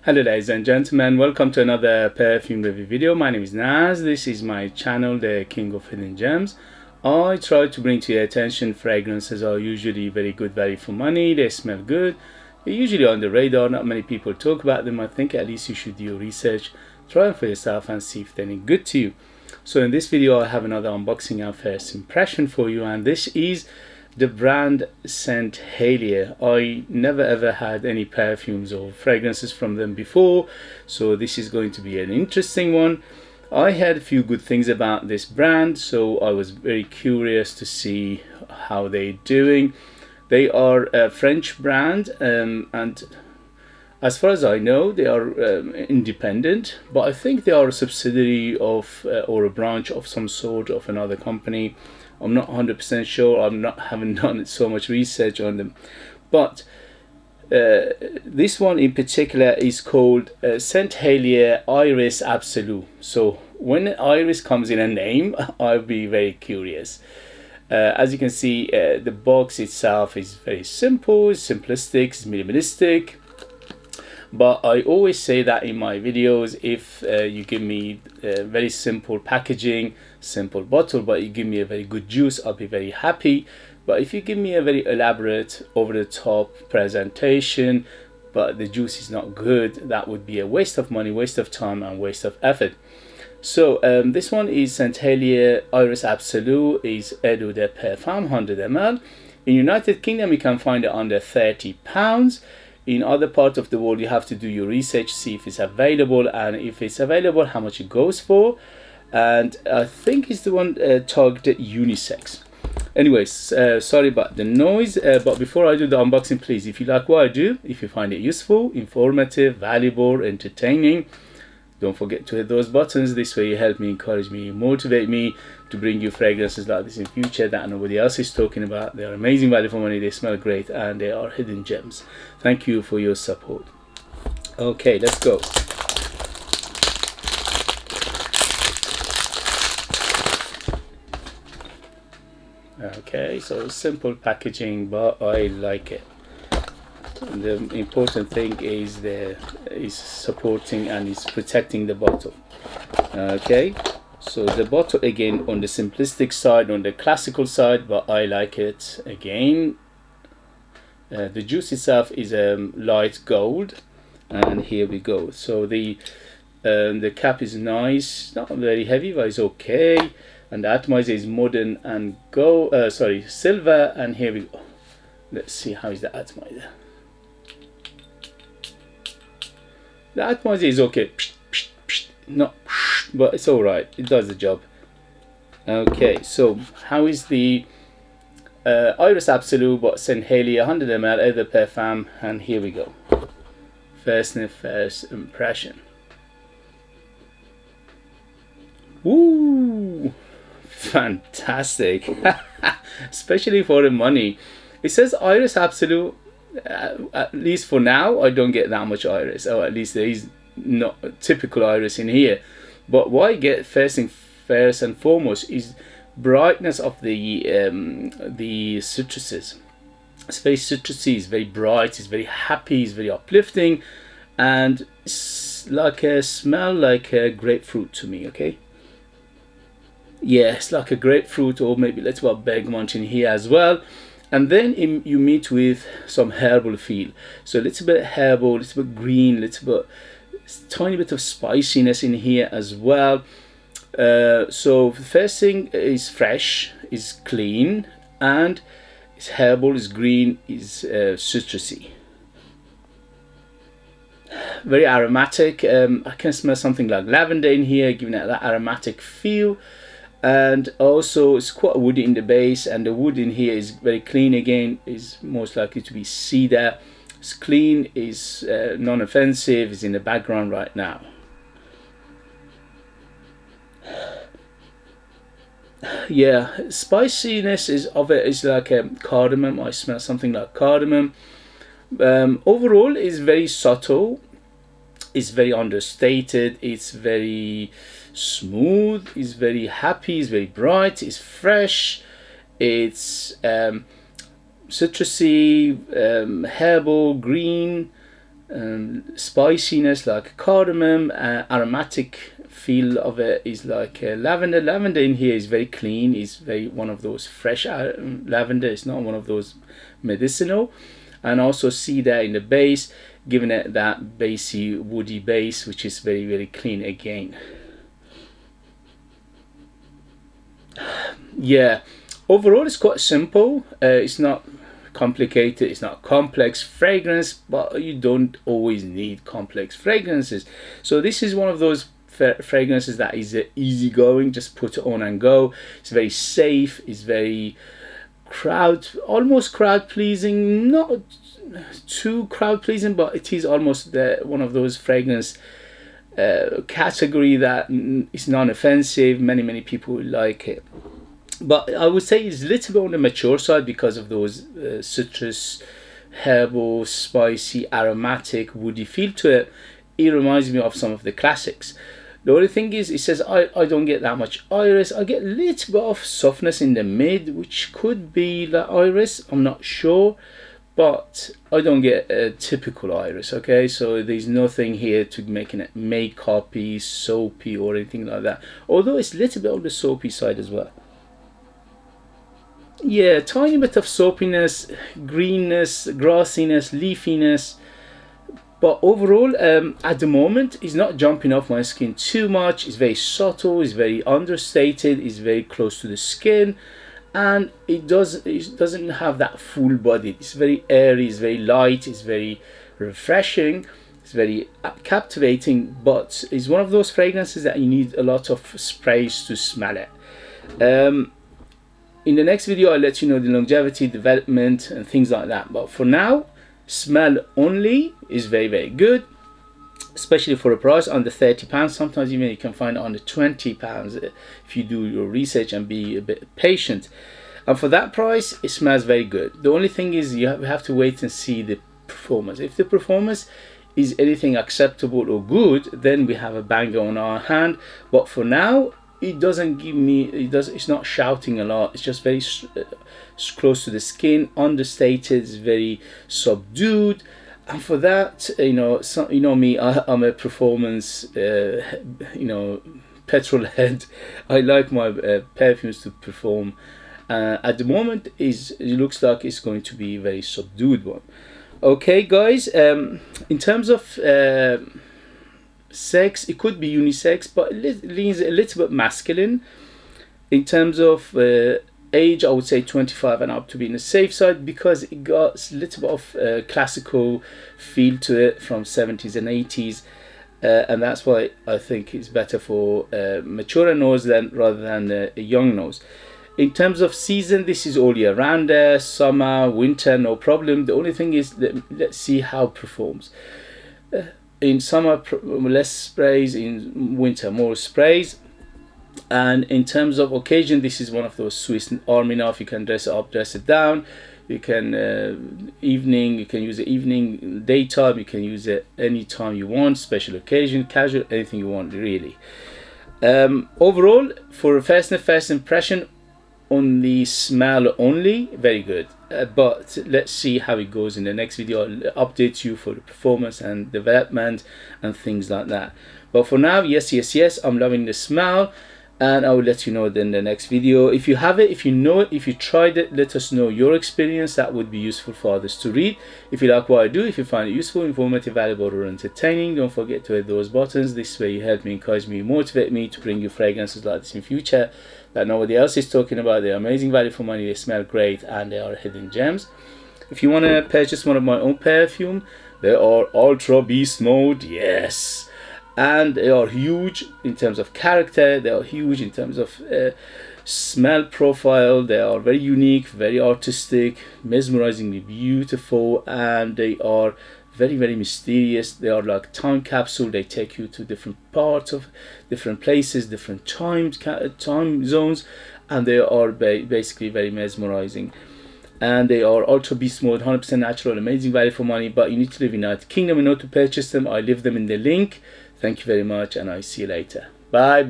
Hello ladies and gentlemen, welcome to another perfume review video. My name is Naz. This is my channel, the King of Hidden Gems. I try to bring to your attention fragrances are usually very good value for money. They smell good. They're usually on the radar. Not many people talk about them. I think at least you should do your research, try them for yourself and see if they're any good to you. So in this video I have another unboxing and first impression for you, and this is the brand St. Hilaire. I never ever had any perfumes or fragrances from them before, so this is going to be an interesting one. I heard a few good things about this brand, so I was very curious to see how they're doing. They are a French brand, and as far as I know they are independent, but I think they are a subsidiary of or a branch of some sort of another company. I'm not 100% sure. Haven't done so much research on them, but this one in particular is called St. Hilaire Iris Absolu. So when Iris comes in a name, I'll be very curious. As you can see, the box itself is very simple, it's simplistic, it's minimalistic. But I always say that in my videos, if you give me very simple packaging, simple bottle, but you give me a very good juice, I'll be very happy. But if you give me a very elaborate, over-the-top presentation, but the juice is not good, that would be a waste of money, waste of time, and waste of effort. So this one is St. Hilaire Iris Absolu, is Eau de Parfum 100 ml. In United Kingdom you can find it under £30. In other parts of the world you have to do your research, see if it's available, and if it's available how much it goes for. And I think it's the one targeted unisex. Anyways, sorry about the noise, but before I do the unboxing, please, if you like what I do, if you find it useful, informative, valuable, entertaining, don't forget to hit those buttons. This way you help me, encourage me, motivate me to bring you fragrances like this in future that nobody else is talking about. They are amazing value for money, they smell great, and they are hidden gems. Thank you for your support. Okay, let's go. Okay, so simple packaging, but I like it. The important thing is supporting and is protecting the bottle. Okay, so the bottle again on the simplistic side, on the classical side, but I like it again. The juice itself is light gold, and here we go. So the cap is nice, not very heavy, but it's okay. And the atomizer is modern and silver, and here we go. Let's see how is the atomizer. The atomizer is okay, not, but it's all right. It does the job. Okay, so how is the Iris Absolu, but St. Hilaire 100 ml Eau de Parfum, and here we go. First sniff, first impression. Ooh, fantastic! Especially for the money. It says Iris Absolu. At least for now I don't get that much iris, or at least there is not a typical iris in here. But what I get first and foremost is brightness of the citruses. It's very citrusy, it's very bright, it's very happy, it's very uplifting, and it's like a smell like a grapefruit to me. Okay, yeah, it's like a grapefruit, or maybe let's put bergamot in here as well. And then you meet with some herbal feel. So a little bit herbal, a little bit green, a little bit, tiny bit of spiciness in here as well. So the first thing is fresh, is clean, and it's herbal, is green, is citrusy. Very aromatic. I can smell something like lavender in here, giving it that aromatic feel. And also it's quite woody in the base, and the wood in here is very clean. Again, is most likely to be cedar. It's clean, is non-offensive, is in the background right now. Yeah, spiciness of it is like cardamom. I smell something like cardamom. Overall is very subtle, it's very understated, it's very smooth, it's very happy, it's very bright, it's fresh, it's citrusy, herbal, green, spiciness like cardamom. Aromatic feel of it is like lavender. Lavender in here is very clean. It's very one of those fresh lavender. It's not one of those medicinal. And also see that in the base, giving it that bassy woody base, which is very, very clean again. Yeah, overall it's quite simple. It's not complicated, it's not complex fragrance, but you don't always need complex fragrances. So this is one of those fragrances that is easygoing, just put it on and go. It's very safe, it's very almost crowd pleasing, not too crowd pleasing, but it is almost one of those fragrance category that is non-offensive. Many people like it, but I would say it's a little bit on the mature side because of those citrus, herbal, spicy, aromatic, woody feel to it. It reminds me of some of the classics. The only thing is, it says I don't get that much iris. I get a little bit of softness in the mid, which could be like iris, I'm not sure, but I don't get a typical iris. Okay, so there's nothing here to making it makeup-y, soapy or anything like that, although it's a little bit on the soapy side as well. Yeah, tiny bit of soapiness, greenness, grassiness, leafiness. But overall, at the moment, it's not jumping off my skin too much. It's very subtle, it's very understated, it's very close to the skin, and it doesn't have that full body. It's very airy, it's very light, it's very refreshing, it's very captivating, but it's one of those fragrances that you need a lot of sprays to smell it. In the next video, I'll let you know the longevity, development, and things like that. But for now, smell only is very good, especially for a price under £30. Sometimes even you can find it under £20 if you do your research and be a bit patient. And for that price, it smells very good. The only thing is you have to wait and see the performance. If the performance is anything acceptable or good, then we have a banger on our hand. But for now, it doesn't give me, it's not shouting a lot. It's just very close to the skin, understated, it's very subdued. And for that, you know me, I'm a performance petrol head. I like my perfumes to perform. At the moment, it looks like it's going to be a very subdued one. Okay guys, in terms of sex, it could be unisex, but it leans a little bit masculine. In terms of age, I would say 25 and up to be in the safe side, because it got a little bit of classical feel to it from 70s and 80s, and that's why I think it's better for mature nose rather than a young nose. In terms of season, this is all year round, summer, winter, no problem. The only thing is let's see how it performs. In summer, less sprays. In winter, more sprays. And in terms of occasion, this is one of those Swiss Army knife. You can dress it up, dress it down. You can evening, you can use it evening, daytime. You can use it anytime you want. Special occasion, casual, anything you want really. Overall, for a first impression, on the smell only, very good. But let's see how it goes in the next video. I'll update you for the performance and development and things like that. But for now, yes, I'm loving the smell, and I will let you know in the next video. If you have it, if you know it, if you tried it, let us know your experience. That would be useful for others to read. If you like what I do, if you find it useful, informative, valuable, or entertaining, don't forget to hit those buttons. This way you help me, encourage me, motivate me to bring you fragrances like this in future that nobody else is talking about. They're amazing value for money, they smell great, and they are hidden gems. If you want to purchase one of my own perfume, they are ultra beast mode, yes, and they are huge in terms of character, they are huge in terms of smell profile. They are very unique, very artistic, mesmerizingly beautiful, and they are very mysterious. They are like time capsule. They take you to different parts of different places, different time zones, and they are basically very mesmerizing. And they are ultra beast mode, 100% natural, amazing value for money. But you need to live in the United Kingdom in order to purchase them. I leave them in the link. Thank you very much, and I see you later. Bye.